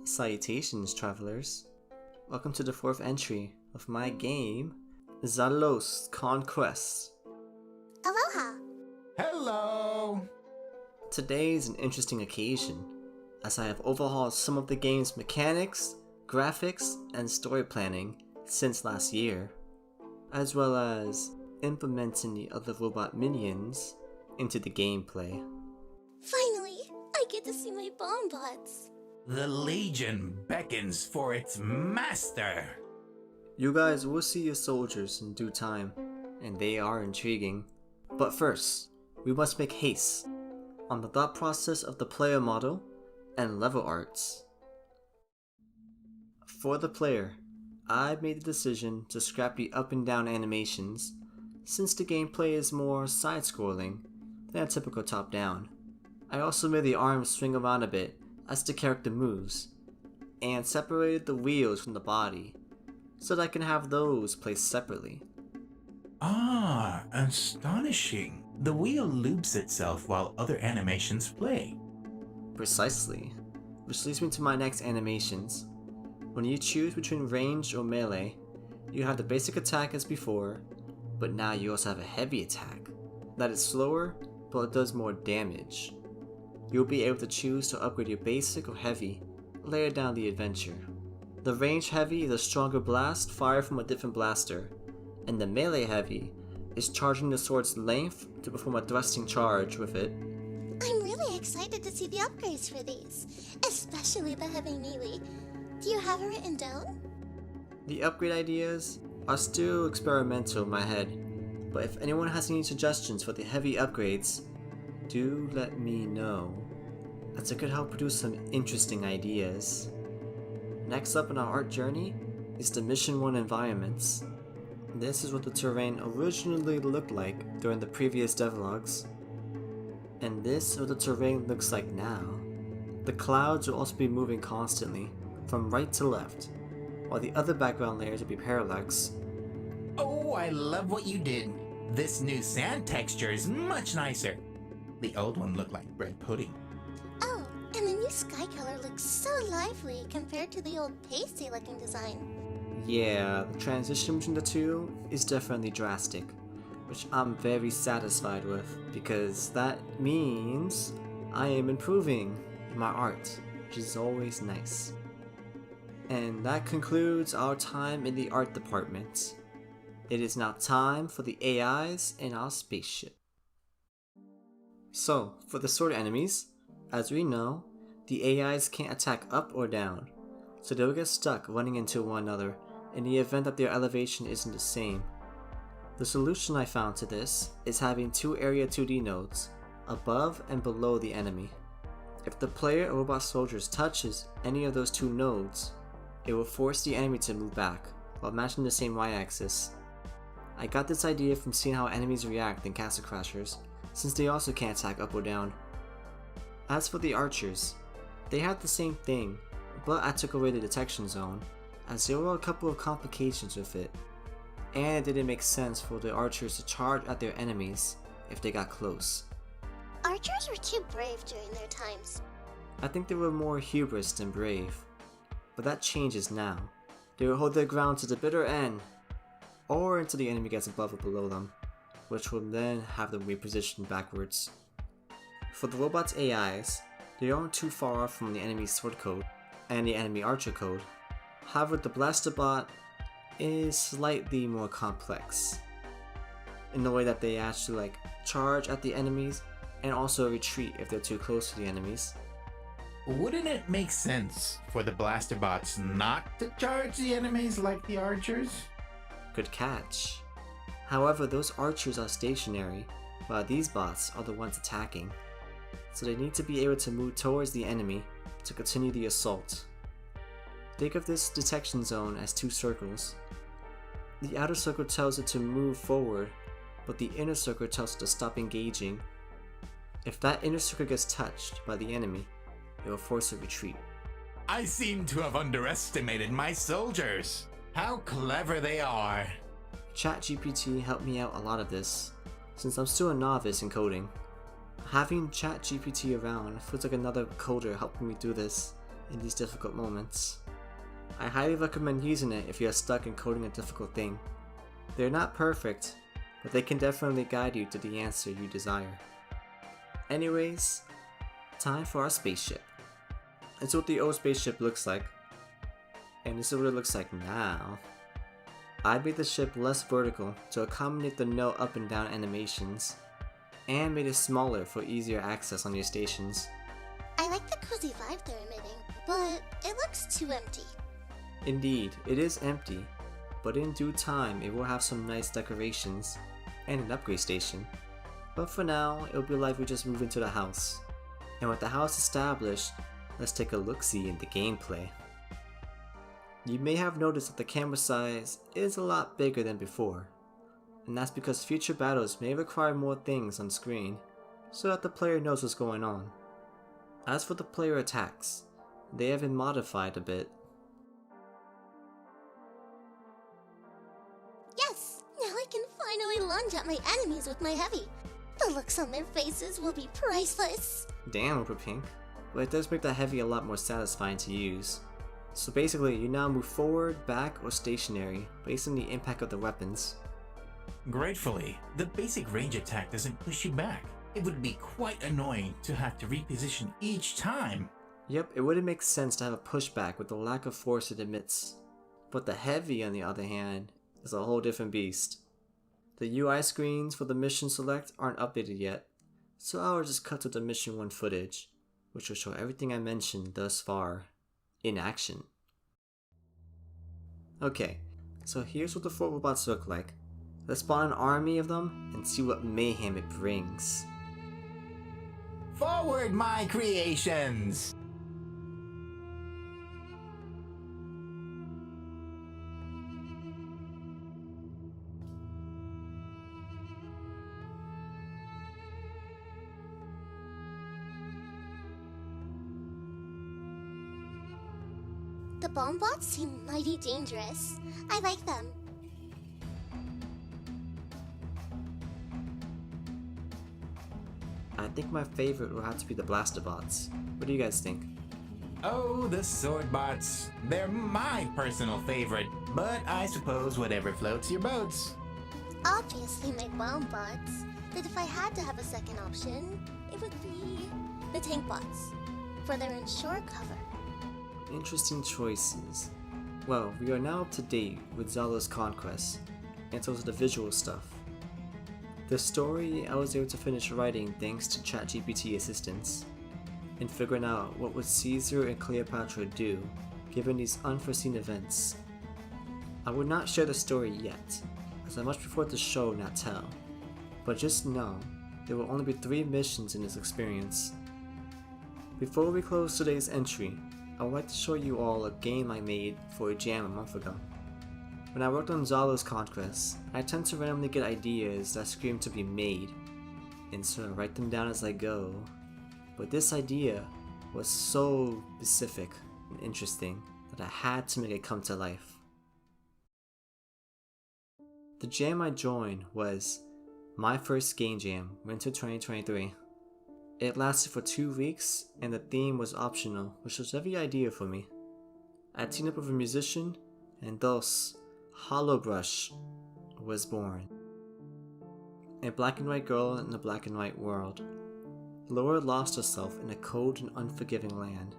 Salutations Travelers. Welcome to the 4th entry of my game, Xalos Conquest. Aloha! Hello! Today is an interesting occasion, as I have overhauled some of the game's mechanics, graphics, and story planning since last year, as well as implementing the other robot minions into the gameplay. Finally, I get to see my bomb bots. The Legion beckons for its master! You guys will see your soldiers in due time, and they are intriguing. But first, we must make haste on the thought process of the player model and level arts. For the player, I made the decision to scrap the up and down animations since the gameplay is more side-scrolling than a typical top-down. I also made the arms swing around a bit as the character moves, and separated the wheels from the body so that I can have those placed separately. Ah, astonishing. The wheel loops itself while other animations play. Precisely, which leads me to my next animations. When you choose between range or melee, you have the basic attack as before, but now you also have a heavy attack that is slower but it does more damage. You'll be able to choose to upgrade your basic or heavy later down the adventure. The range heavy is a stronger blast fired from a different blaster, and the melee heavy is charging the sword's length to perform a thrusting charge with it. I'm really excited to see the upgrades for these, especially the heavy melee. Do you have it written down? The upgrade ideas are still experimental in my head, but if anyone has any suggestions for the heavy upgrades, do let me know, as it could help produce some interesting ideas. Next up in our art journey is the Mission 1 environments. This is what the terrain originally looked like during the previous devlogs, and this is what the terrain looks like now. The clouds will also be moving constantly, from right to left, while the other background layers will be parallax. Oh, I love what you did. This new sand texture is much nicer. The old one looked like bread pudding. Oh, and the new sky color looks so lively compared to the old pasty looking design. Yeah, the transition between the two is definitely drastic, which I'm very satisfied with, because that means I am improving my art, which is always nice. And that concludes our time in the art department. It is now time for the AIs in our spaceship. So, for the sword enemies, as we know, the AIs can't attack up or down, so they'll get stuck running into one another in the event that their elevation isn't the same. The solution I found to this is having two Area 2D nodes, above and below the enemy. If the player or robot soldiers touches any of those two nodes, it will force the enemy to move back, while matching the same y-axis. I got this idea from seeing how enemies react in Castle Crashers, since they also can't attack up or down. As for the archers, they had the same thing, but I took away the detection zone, as there were a couple of complications with it, and it didn't make sense for the archers to charge at their enemies if they got close. Archers were too brave during their times. I think they were more hubris than brave, but that changes now. They will hold their ground to the bitter end, or until the enemy gets above or below them, which will then have them repositioned backwards. For the robot's AIs, they aren't too far off from the enemy sword code and the enemy archer code. However, the blaster bot is slightly more complex, in the way that they actually charge at the enemies and also retreat if they're too close to the enemies. Wouldn't it make sense for the blaster bots not to charge the enemies like the archers? Good catch. However, those archers are stationary, while these bots are the ones attacking, so they need to be able to move towards the enemy to continue the assault. Think of this detection zone as two circles. The outer circle tells it to move forward, but the inner circle tells it to stop engaging. If that inner circle gets touched by the enemy, it will force a retreat. I seem to have underestimated my soldiers. How clever they are. ChatGPT helped me out a lot of this, since I'm still a novice in coding. Having ChatGPT around feels like another coder helping me do this, in these difficult moments. I highly recommend using it if you are stuck in coding a difficult thing. They're not perfect, but they can definitely guide you to the answer you desire. Anyways, time for our spaceship. This is what the old spaceship looks like, and this is what it looks like now. I made the ship less vertical to accommodate the no up and down animations, and made it smaller for easier access on your stations. I like the cozy vibe they're emitting, but it looks too empty. Indeed, it is empty, but in due time it will have some nice decorations and an upgrade station. But for now, it will be like we just move into the house. And with the house established, let's take a look-see in the gameplay. You may have noticed that the camera size is a lot bigger than before, and that's because future battles may require more things on screen, so that the player knows what's going on. As for the player attacks, they have been modified a bit. Yes! Now I can finally lunge at my enemies with my heavy. The looks on their faces will be priceless. Damn, Pink, but it does make the heavy a lot more satisfying to use. So basically, you now move forward, back, or stationary based on the impact of the weapons. Gratefully, the basic range attack doesn't push you back. It would be quite annoying to have to reposition each time. Yep, it wouldn't make sense to have a pushback with the lack of force it emits. But the heavy, on the other hand, is a whole different beast. The UI screens for the mission select aren't updated yet, so I'll just cut to the mission 1 footage, which will show everything I mentioned thus far in action. Okay, so here's what the 4 robots look like. Let's spawn an army of them and see what mayhem it brings. Forward, my creations! The bomb bots seem mighty dangerous. I like them. I think my favorite will have to be the blaster bots. What do you guys think? Oh, the sword bots. They're my personal favorite, but I suppose whatever floats your boats. Obviously my bomb bots, but if I had to have a second option, it would be the tank bots, for their ensure cover. Interesting choices. Well, we are now up to date with Xalos Conquest, and so is the visual stuff. The story I was able to finish writing thanks to ChatGPT assistance, and figuring out what would Caesar and Cleopatra do given these unforeseen events. I would not share the story yet, as I much prefer the show not tell, but just know there will only be 3 missions in this experience. Before we close today's entry, I would like to show you all a game I made for a jam a month ago. When I worked on Xalos Conquest, I tend to randomly get ideas that scream to be made, and so I write them down as I go. But this idea was so specific and interesting that I had to make it come to life. The jam I joined was My First Game Jam, Winter 2023. It lasted for 2 weeks, and the theme was optional, which was every idea for me. I teamed up with a musician, and thus, Hollow Brush was born. A black and white girl in a black and white world. Laura lost herself in a cold and unforgiving land.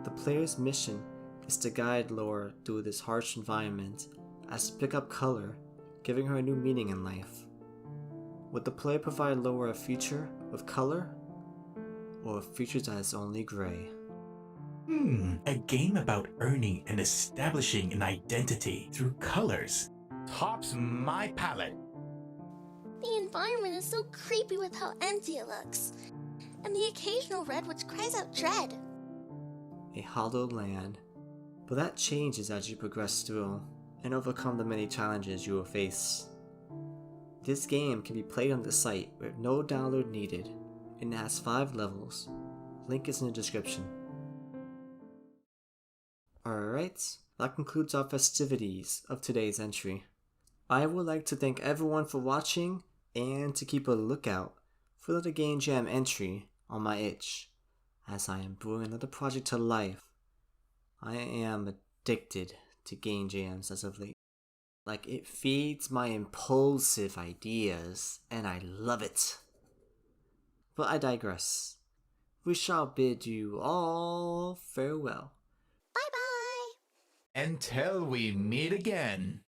The player's mission is to guide Laura through this harsh environment as to pick up color, giving her a new meaning in life. Would the player provide Laura a future with color, or a future that is only gray? A game about earning and establishing an identity through colors. Tops my palate. The environment is so creepy with how empty it looks, and the occasional red which cries out dread. A hollow land. But that changes as you progress through and overcome the many challenges you will face. This game can be played on the site with no download needed, and it has 5 levels. Link is in the description. Alright, that concludes our festivities of today's entry. I would like to thank everyone for watching and to keep a lookout for another Game Jam entry on my itch, as I am bringing another project to life I am addicted to game jams as of late. Like, it feeds my impulsive ideas, and I love it. But I digress. We shall bid you all farewell. Bye bye! Until we meet again.